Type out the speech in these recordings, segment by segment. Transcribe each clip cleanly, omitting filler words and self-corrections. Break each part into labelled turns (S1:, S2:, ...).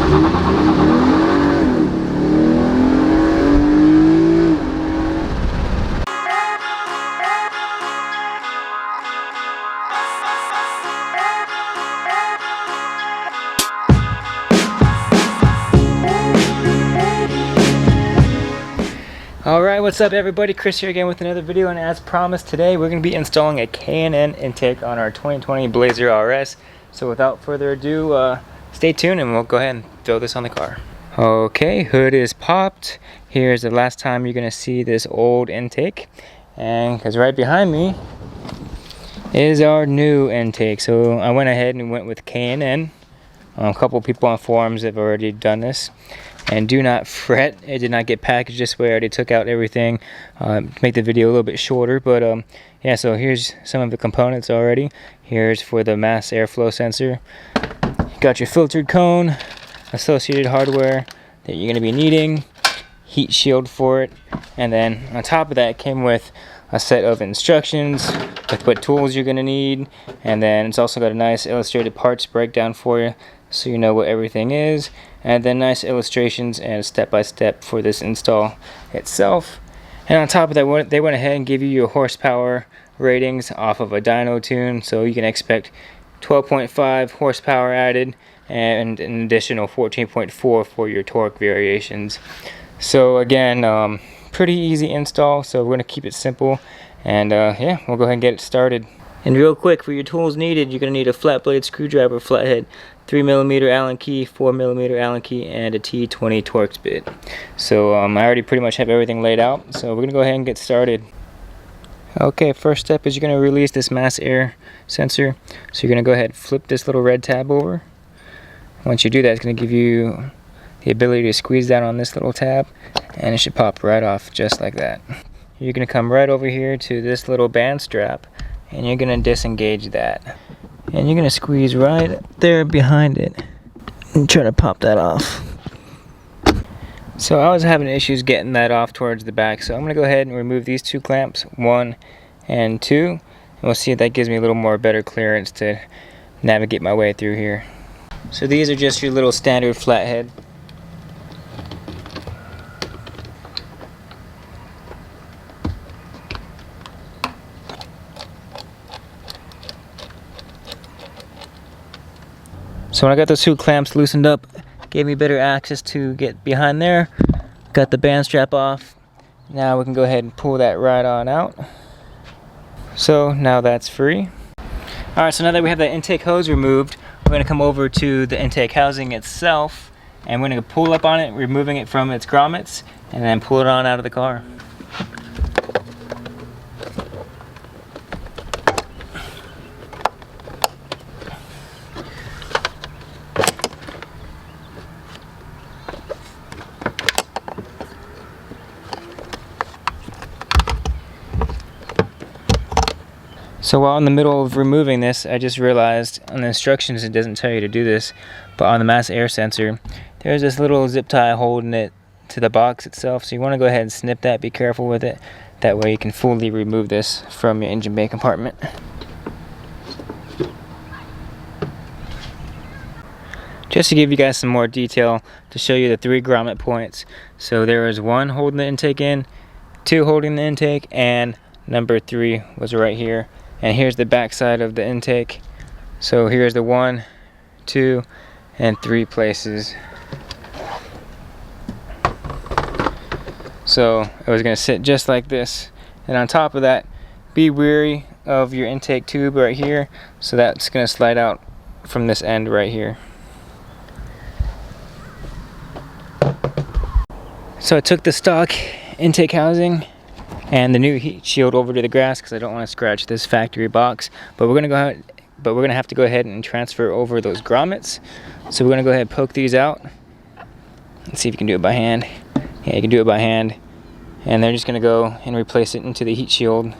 S1: Alright, what's up everybody? Chris here again with another video, and as promised today we're going to be installing a K&N intake on our 2020 Blazer RS. So without further ado, stay tuned and we'll go ahead and throw this on the car. Okay, hood is popped. Here's the last time you're going to see this old intake, and because right behind me is our new intake. So I went ahead and went with K&N. A couple people on forums have already done this. And do not fret, it did not get packaged this way. I already took out everything to make the video a little bit shorter. But yeah, so here's some of the components already. Here's for the mass airflow sensor. You got your filtered cone, associated hardware that you're going to be needing, heat shield for it, and then on top of that it came with a set of instructions with what tools you're going to need, and then it's also got a nice illustrated parts breakdown for you so you know what everything is, and then nice illustrations and step-by-step for this install itself. And on top of that, they went ahead and gave you your horsepower ratings off of a dyno tune, so you can expect 12.5 horsepower added and an additional 14.4 for your torque variations. So again, pretty easy install, so we're going to keep it simple, and yeah, we'll go ahead and get it started. And real quick, for your tools needed, you're going to need a flat blade screwdriver, flathead, 3mm Allen key, 4mm Allen key, and a T20 Torx bit. So I already pretty much have everything laid out, so we're going to go ahead and get started. Okay, first step is you're going to release this mass air sensor. So you're going to go ahead and flip this little red tab over. Once you do that, it's going to give you the ability to squeeze down on this little tab, and it should pop right off just like that. You're going to come right over here to this little band strap, and you're going to disengage that. And you're going to squeeze right there behind it and try to pop that off. So I was having issues getting that off towards the back, so I'm going to go ahead and remove these two clamps, 1 and 2, and we'll see if that gives me a little more better clearance to navigate my way through here. So these are just your little standard flathead. So when I got those two clamps loosened up, gave me better access to get behind there. Got the band strap off. Now we can go ahead and pull that right on out. So now that's free. Alright, so now that we have the intake hose removed, we're going to come over to the intake housing itself, and we're going to pull up on it, removing it from its grommets, and then pull it on out of the car. So while in the middle of removing this, I just realized on the instructions it doesn't tell you to do this, but on the mass air sensor, there's this little zip tie holding it to the box itself. So you want to go ahead and snip that, be careful with it. That way you can fully remove this from your engine bay compartment. Just to give you guys some more detail, to show you the 3 grommet points. So there was 1 holding the intake in, 2 holding the intake, and number 3 was right here. And here's the back side of the intake. So here's the 1, 2, and 3 places. So it was going to sit just like this. And on top of that, be wary of your intake tube right here. So that's going to slide out from this end right here. So I took the stock intake housing and the new heat shield over to the grass because I don't want to scratch this factory box. But we're gonna have to go ahead and transfer over those grommets. So we're gonna go ahead and poke these out. Let's see if you can do it by hand. Yeah, you can do it by hand. And they're just gonna go and replace it into the heat shield,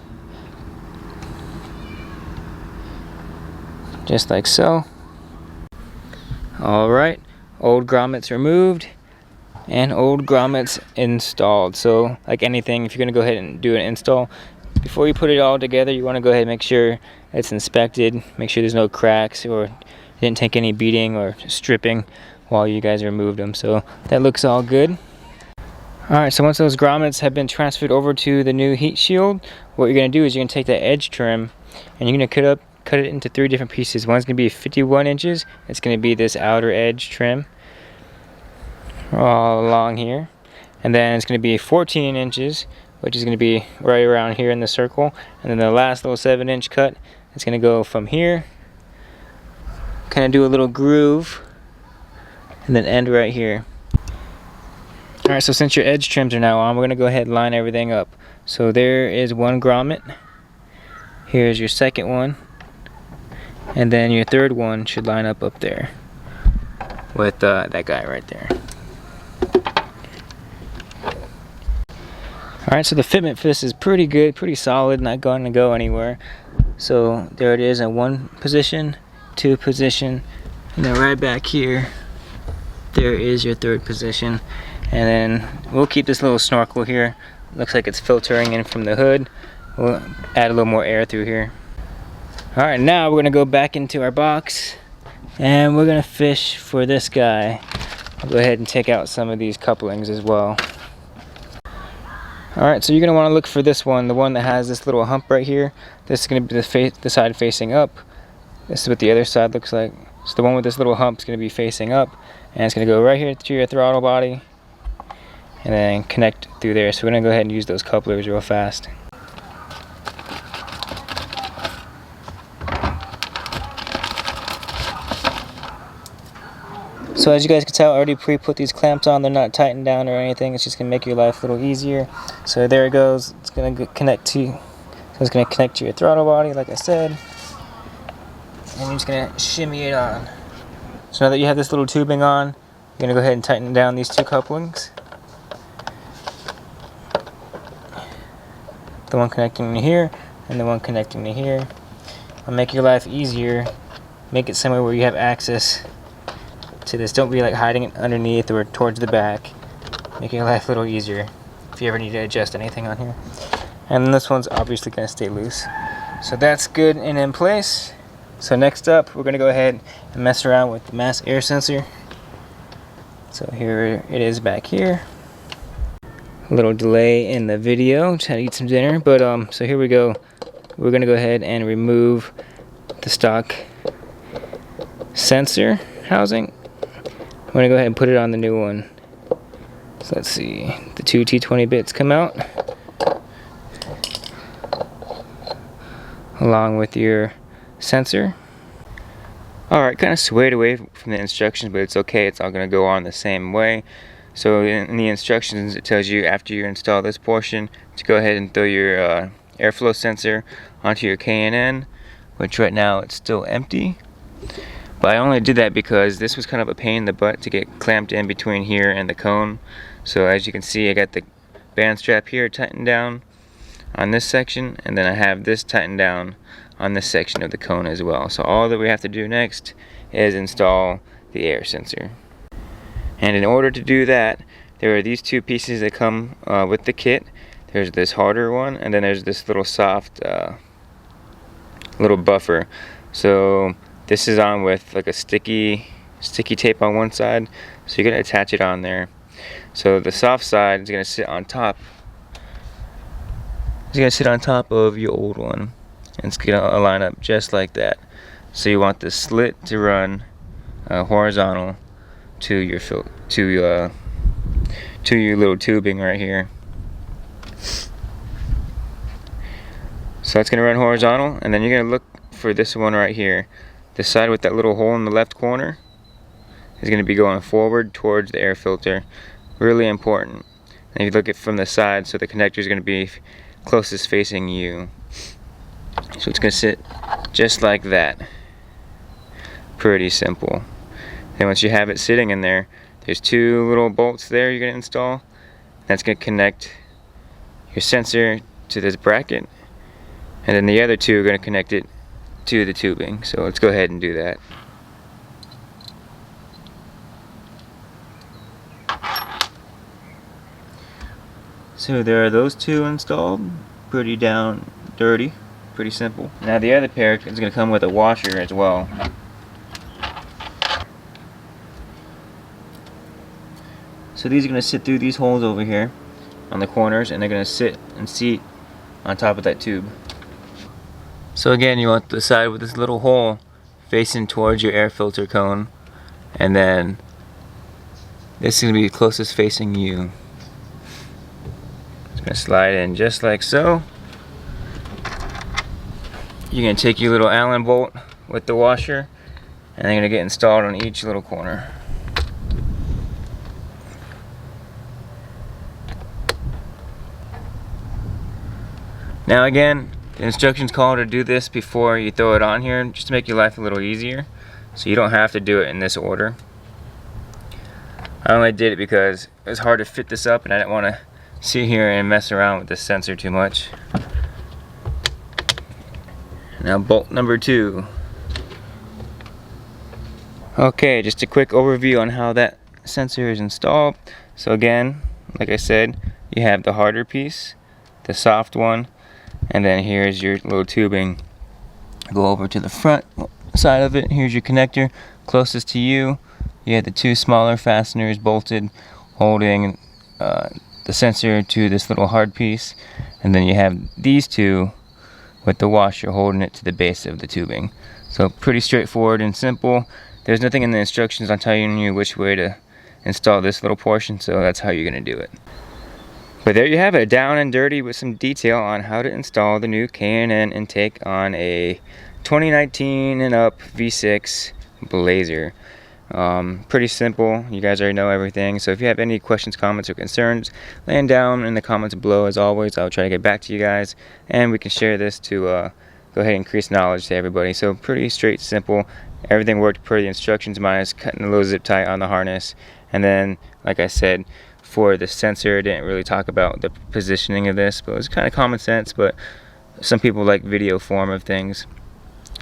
S1: just like so. All right, old grommets removed and old grommets installed. So like anything, if you're going to go ahead and do an install, before you put it all together, you want to go ahead and make sure it's inspected, make sure there's no cracks or didn't take any beating or stripping while you guys removed them. So that looks all good. Alright, so once those grommets have been transferred over to the new heat shield, what you're going to do is you're going to take that edge trim and you're going to cut it into 3 different pieces. One's going to be 51 inches. It's going to be this outer edge trim all along here. And then it's going to be 14 inches, which is going to be right around here in the circle. And then the last little 7-inch cut, it's going to go from here, kind of do a little groove, and then end right here. Alright, so since your edge trims are now on, we're going to go ahead and line everything up. So there is one grommet. Here's your second one. And then your third one should line up there with that guy right there. Alright, so the fitment for this is pretty good, pretty solid, not going to go anywhere. So there it is in 1 position, 2 position, and then right back here, there is your 3rd position. And then we'll keep this little snorkel here. Looks like it's filtering in from the hood. We'll add a little more air through here. Alright, now we're going to go back into our box and we're going to fish for this guy. I'll go ahead and take out some of these couplings as well. Alright, so you're going to want to look for this one, the one that has this little hump right here. This is going to be the side facing up. This is what the other side looks like. So the one with this little hump is going to be facing up, and it's going to go right here to your throttle body and then connect through there. So we're going to go ahead and use those couplers real fast. So as you guys can tell, I already pre-put these clamps on. They're not tightened down or anything. It's just going to make your life a little easier. So there it goes. It's going to connect to you. So it's going to connect to your throttle body, like I said. And you're just going to shimmy it on. So now that you have this little tubing on, you're going to go ahead and tighten down these 2 couplings. The one connecting to here and the one connecting to here. I'll make your life easier. Make it somewhere where you have access to this. Don't be like hiding it underneath or towards the back. Make your life a little easier if you ever need to adjust anything on here. And then this one's obviously going to stay loose. So that's good and in place. So next up, we're going to go ahead and mess around with the mass air sensor. So here it is back here. A little delay in the video, just had to eat some dinner, but so here we go. We're going to go ahead and remove the stock sensor housing. I'm going to go ahead and put it on the new one. So let's see, the 2 T20 bits come out along with your sensor. Alright, kind of swayed away from the instructions, but it's okay, it's all going to go on the same way. So in the instructions, it tells you after you install this portion to go ahead and throw your airflow sensor onto your K&N, which right now it's still empty. But I only did that because this was kind of a pain in the butt to get clamped in between here and the cone. So as you can see, I got the band strap here tightened down on this section, and then I have this tightened down on this section of the cone as well. So all that we have to do next is install the air sensor. And in order to do that, there are these 2 pieces that come with the kit. There's this harder one, and then there's this little soft little buffer. So this is on with like a sticky tape on one side, so you're going to attach it on there. So the soft side is going to sit on top. It's going to sit on top of your old one, and it's going to line up just like that. So you want the slit to run horizontal to your little tubing right here. So it's going to run horizontal, and then you're going to look for this one right here. The side with that little hole in the left corner is going to be going forward towards the air filter. Really important. And if you look at from the side, so the connector is going to be closest facing you. So it's going to sit just like that. Pretty simple. Then once you have it sitting in there, there's 2 little bolts there you're going to install. That's going to connect your sensor to this bracket, and then the other 2 are going to connect it to the tubing. So let's go ahead and do that. So there are those 2 installed. Pretty down dirty, pretty simple. Now the other pair is going to come with a washer as well. So these are going to sit through these holes over here on the corners, and they're going to sit and seat on top of that tube. So again, you want the side with this little hole facing towards your air filter cone, and then this is going to be closest facing you. It's going to slide in just like so. You're going to take your little Allen bolt with the washer, and they're going to get installed on each little corner. Now again, the instructions call to do this before you throw it on here, just to make your life a little easier, so you don't have to do it in this order. I only did it because it was hard to fit this up and I didn't want to sit here and mess around with the sensor too much. Now bolt number 2. Okay, just a quick overview on how that sensor is installed. So again, like I said, you have the harder piece, the soft one, and then here's your little tubing. Go over to the front side of it. Here's your connector closest to you. You have the 2 smaller fasteners bolted, holding the sensor to this little hard piece, and then you have these 2 with the washer holding it to the base of the tubing. So pretty straightforward and simple. There's nothing in the instructions on telling you which way to install this little portion, so that's how you're going to do it. But there you have it, down and dirty with some detail on how to install the new K&N intake on a 2019 and up V6 Blazer. Pretty simple. You guys already know everything. So if you have any questions, comments, or concerns, lay them down in the comments below. As always, I'll try to get back to you guys, and we can share this to go ahead and increase knowledge to everybody. So pretty straight, simple. Everything worked per the instructions, minus cutting the little zip tie on the harness. And then, like I said, for the sensor, I didn't really talk about the positioning of this, but it was kind of common sense, but some people like video form of things.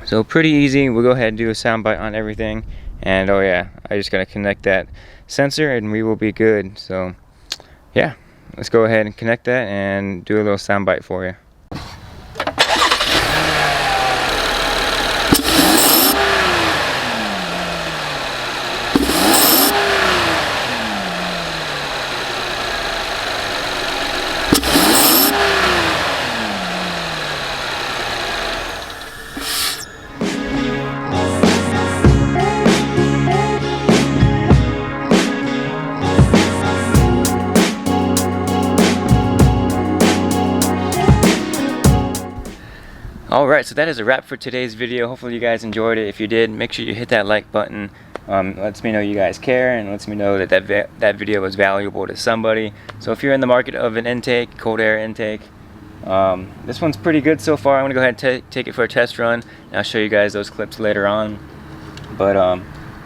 S1: So pretty easy. We'll go ahead and do a soundbite on everything. And oh yeah, I just gotta connect that sensor and we will be good. So yeah, let's go ahead and connect that and do a little soundbite for you. Alright, so that is a wrap for today's video. Hopefully you guys enjoyed it. If you did, make sure you hit that like button. Lets me know you guys care, and lets me know that that video was valuable to somebody. So if you're in the market of an intake, cold air intake, this one's pretty good so far. I'm going to go ahead and take it for a test run, and I'll show you guys those clips later on. But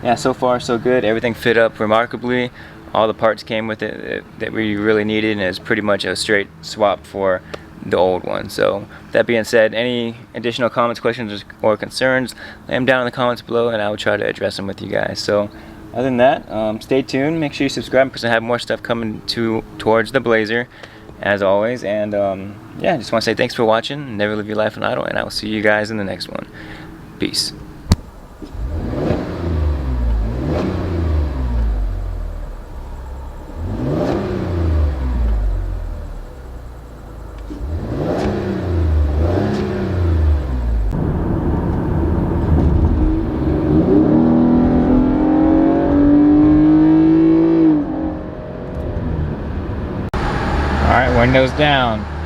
S1: yeah, so far so good. Everything fit up remarkably. All the parts came with it that we really needed, and it's pretty much a straight swap for the old one. So that being said, any additional comments, questions, or concerns, lay them down in the comments below and I will try to address them with you guys. So other than that, stay tuned, make sure you subscribe because I have more stuff coming towards the Blazer as always. And yeah, just want to say thanks for watching. Never live your life on idle, and I will see you guys in the next one. Peace. Alright, windows down.